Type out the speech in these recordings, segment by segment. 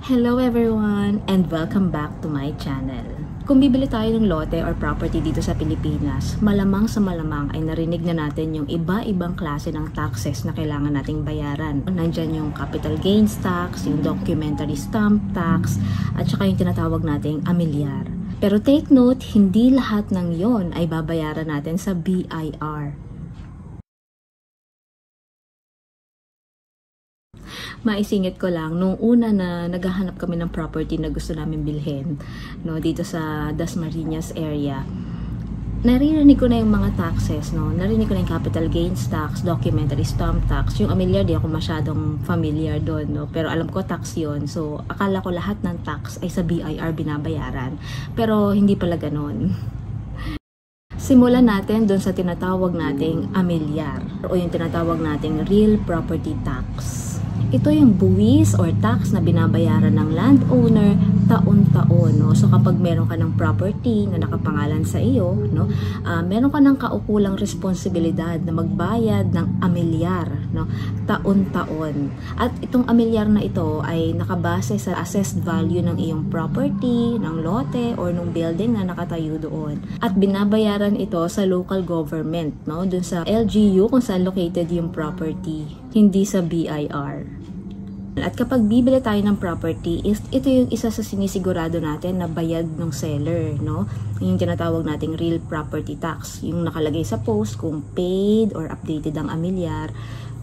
Hello everyone and welcome back to my channel. Kung bibili tayo ng lote or property dito sa Pilipinas, malamang sa malamang ay narinig na natin yung iba-ibang klase ng taxes na kailangan nating bayaran. Nandyan yung capital gains tax, yung documentary stamp tax, at saka yung tinatawag nating amilyar. Pero take note, hindi lahat ng yon ay babayaran natin sa BIR. Maisingit ko lang, nung una na naghahanap kami ng property na gusto namin bilhin, no, dito sa Dasmariñas area, naririnig ko na yung mga taxes, no? Narinig ko na yung capital gains tax, documentary stamp tax. Yung amilyar, di ako masyadong familiar doon, no? Pero alam ko tax yun. So, akala ko lahat ng tax ay sa BIR binabayaran. Pero hindi pala ganon. Simulan natin doon sa tinatawag nating amilyar o yung tinatawag nating real property tax. Ito yung buwis or tax na binabayaran ng landowner taon-taon, no? So kapag meron ka ng property na nakapangalan sa iyo, no, meron ka ng kaukulang responsibilidad na magbayad ng amilyar, no, taon-taon. At itong amilyar na ito ay nakabase sa assessed value ng iyong property, ng lote or ng building na nakatayo doon. At binabayaran ito sa local government, no, dun sa LGU kung saan located yung property, hindi sa BIR. At kapag bibili tayo ng property, ito yung isa sa sinisigurado natin na bayad ng seller, no? Yung tinatawag nating real property tax, yung nakalagay sa post kung paid or updated ang amilyar,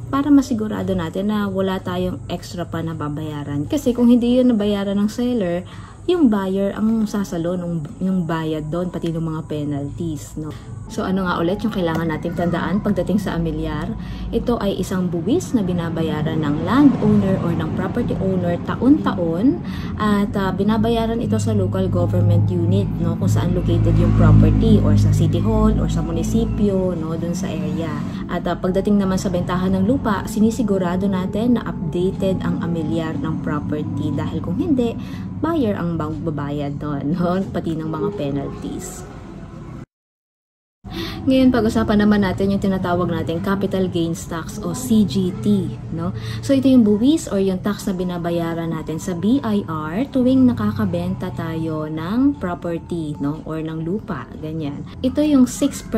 para masigurado natin na wala tayong extra pa na babayaran. Kasi kung hindi yun nabayaran ng seller, yung buyer ang sasalo yung bayad doon, pati ng mga penalties, no? So ano nga ulit yung kailangan nating tandaan pagdating sa amilyar? Ito ay isang buwis na binabayaran ng landowner or ng property owner taon-taon, at binabayaran ito sa local government unit, no, kung saan located yung property, or sa city hall or sa munisipyo, no, dun sa area. At pagdating naman sa bentahan ng lupa, sinisigurado natin na updated ang amilyar ng property, dahil kung hindi, buyer ang magbabayad doon, no, pati ng mga penalties. Ngayon, pag-usapan naman natin yung tinatawag nating capital gains tax o CGT, no? So, ito yung buwis or yung tax na binabayaran natin sa BIR tuwing nakakabenta tayo ng property, no? Or ng lupa, ganyan. Ito yung 6%,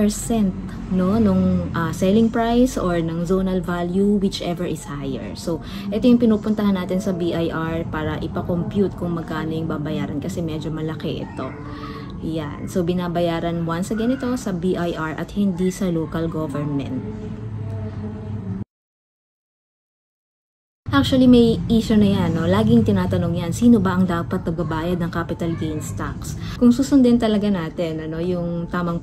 no? Nung selling price or ng zonal value, whichever is higher. So, ito yung pinupuntahan natin sa BIR para ipa-compute kung magkano yung babayaran kasi medyo malaki ito. Yan. So, binabayaran once again ito sa BIR at hindi sa local government. Actually, may issue na yan, no? Laging tinatanong yan, sino ba ang dapat nagbabayad ng capital gains tax? Kung susundin talaga natin, ano, yung tamang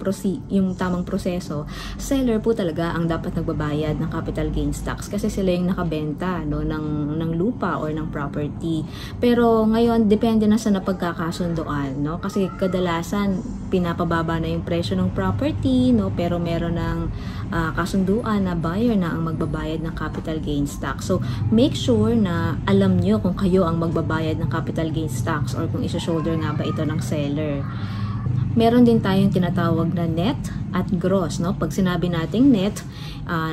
proseso, seller po talaga ang dapat nagbabayad ng capital gains tax kasi sila yung nakabenta, no, ng lupa or ng property. Pero ngayon, depende na sa napagkakasunduan, no? Kasi kadalasan, pinapababa na yung presyo ng property, no? Pero meron ng kasunduan na buyer na ang magbabayad ng capital gains tax. So, make sure na alam nyo kung kayo ang magbabayad ng capital gains tax or kung isa-shoulder nga ba ito ng seller. Meron din tayong tinatawag na net at gross, no? Pag sinabi nating net,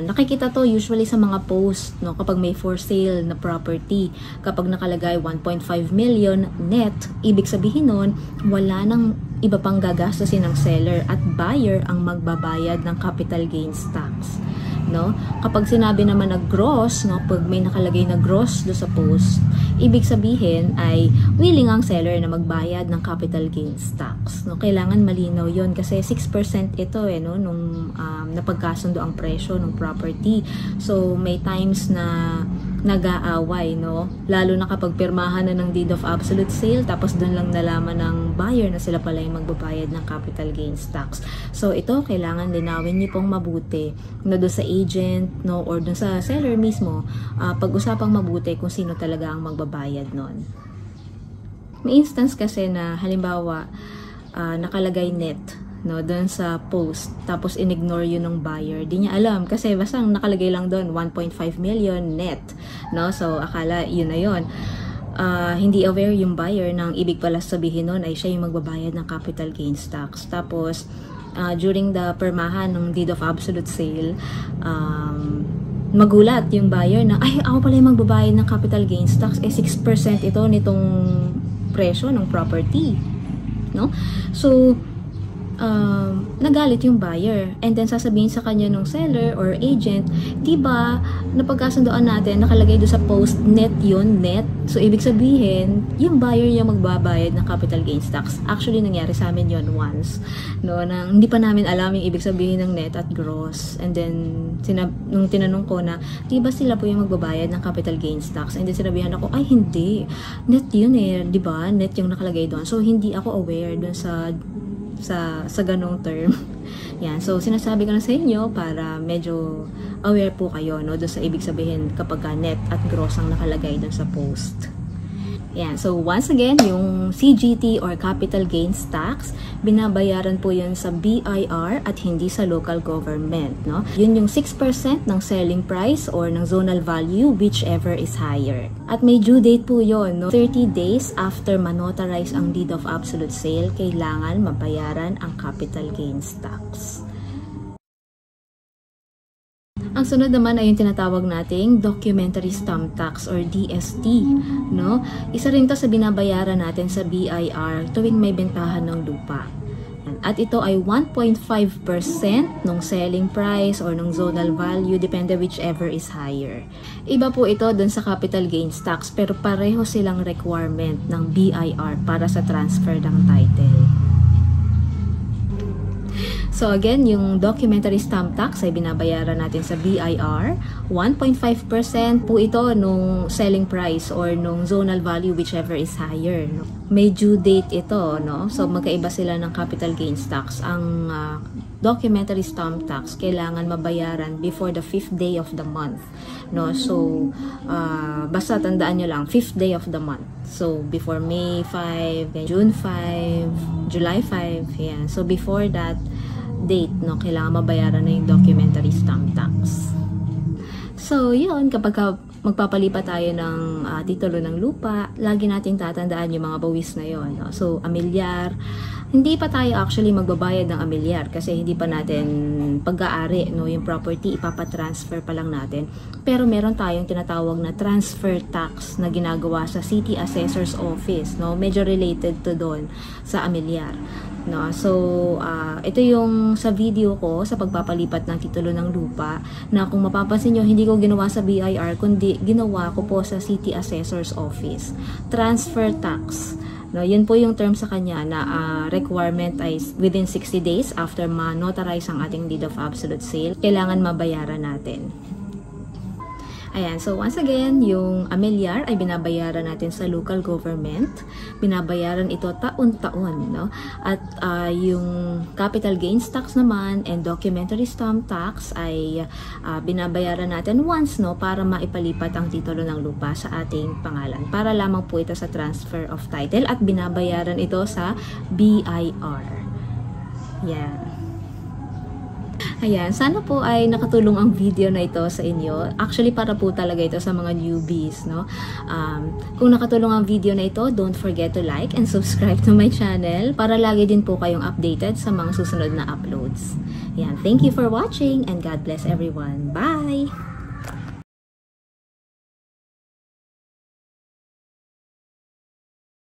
nakikita to usually sa mga post, no? Kapag may for sale na property, kapag nakalagay 1.5 million net, ibig sabihin nun, wala nang iba pang gagastusin ng seller at buyer ang magbabayad ng capital gains tax, no? Kapag sinabi naman na gross, no, pag may nakalagay na gross do sa post, ibig sabihin ay willing ang seller na magbayad ng capital gains tax, no? Kailangan malinaw yon kasi 6% ito, no, nung napagkasundo ang presyo ng property. So may times na nag-aaway, no? Lalo na kapag pirmahan na ng deed of absolute sale, tapos doon lang nalaman ng buyer na sila pala yung magbabayad ng capital gains tax. So ito, kailangan linawin niyo pong mabuti na doon sa agent, no, or doon sa seller mismo, pag-usapang mabuti kung sino talaga ang magbabayad nun. May instance kasi na halimbawa nakalagay net, no, doon sa post, tapos in-ignore yun ng buyer. Di niya alam kasi basta nakalagay lang doon 1.5 million net, no? So akala yun na yun. Hindi aware yung buyer nang ibig pala sabihin nun ay siya yung magbabayad ng capital gains tax. Tapos during the permahan ng deed of absolute sale, magulat yung buyer na, ay, ako pala yung magbabayad ng capital gains tax, 6% ito nitong presyo ng property, no? So, nagalit yung buyer, and then sasabihin sa kanya ng seller or agent, diba napagkasundoan natin, nakalagay doon sa post, net yun, net. So ibig sabihin yung buyer yung magbabayad ng capital gains tax. Actually nangyari sa amin yun once, no, nang hindi pa namin alam yung ibig sabihin ng net at gross, and then nung tinanong ko na, diba sila po yung magbabayad ng capital gains tax, and then sinabihan ako, ay hindi, net yun diba, net yung nakalagay doon. So hindi ako aware doon sa ganong term. Yan. So, sinasabi ko na sa inyo para medyo aware po kayo, no, doon sa ibig sabihin kapag net at gross ang nakalagay doon sa post. Yan. So, once again, yung CGT or capital gains tax, binabayaran po yan sa BIR at hindi sa local government, no? Yun yung 6% ng selling price or ng zonal value, whichever is higher. At may due date po yun, no? 30 days after manotarize ang deed of absolute sale, kailangan mabayaran ang capital gains tax. Ang sunod naman ay yung tinatawag nating documentary stamp tax or DST, no? Isa rin to sa binabayaran natin sa BIR tuwing may bentahan ng lupa. At ito ay 1.5% ng selling price or ng zonal value, depende whichever is higher. Iba po ito dun sa capital gains tax, pero pareho silang requirement ng BIR para sa transfer ng title. So again, yung documentary stamp tax ay binabayaran natin sa BIR. 1.5% po ito nung selling price or nung zonal value, whichever is higher, no? May due date ito, no? So magkaiba sila ng capital gains tax. Ang documentary stamp tax kailangan mabayaran before the 5th day of the month, no? So basta tandaan nyo lang, 5th day of the month. So before May 5, June 5, July 5, yan. So before that date, no, kailangan mabayaran na yung documentary stamp tax. So yun, kapag magpapalipat tayo ng titulo ng lupa, lagi nating tatandaan yung mga bawis na yon, no? So amilyar, hindi pa tayo actually magbabayad ng amilyar kasi hindi pa natin pag-aari, no, yung property, ipapatransfer pa lang natin. Pero meron tayong tinatawag na transfer tax na ginagawa sa City Assessor's Office, no? Medyo related to doon sa amilyar, no? So ito yung sa video ko sa pagpapalipat ng titulo ng lupa, na kung mapapansin nyo, hindi ko ginawa sa BIR kundi ginawa ko po sa City Assessor's Office. Transfer tax, no, yun po yung term sa kanya na requirement ay within 60 days after ma-notarize ang ating deed of absolute sale, kailangan mabayaran natin. Ayan, so once again, yung amilyar ay binabayaran natin sa local government. Binabayaran ito taon-taon, no? At yung capital gains tax naman and documentary stamp tax ay binabayaran natin once, no, para maipalipat ang titulo ng lupa sa ating pangalan. Para lamang po ito sa transfer of title at binabayaran ito sa BIR. Yan. Ayan, sana po ay nakatulong ang video na ito sa inyo. Actually, para po talaga ito sa mga newbies, no? Kung nakatulong ang video na ito, don't forget to like and subscribe to my channel para lagi din po kayong updated sa mga susunod na uploads. Ayan, thank you for watching and God bless everyone. Bye!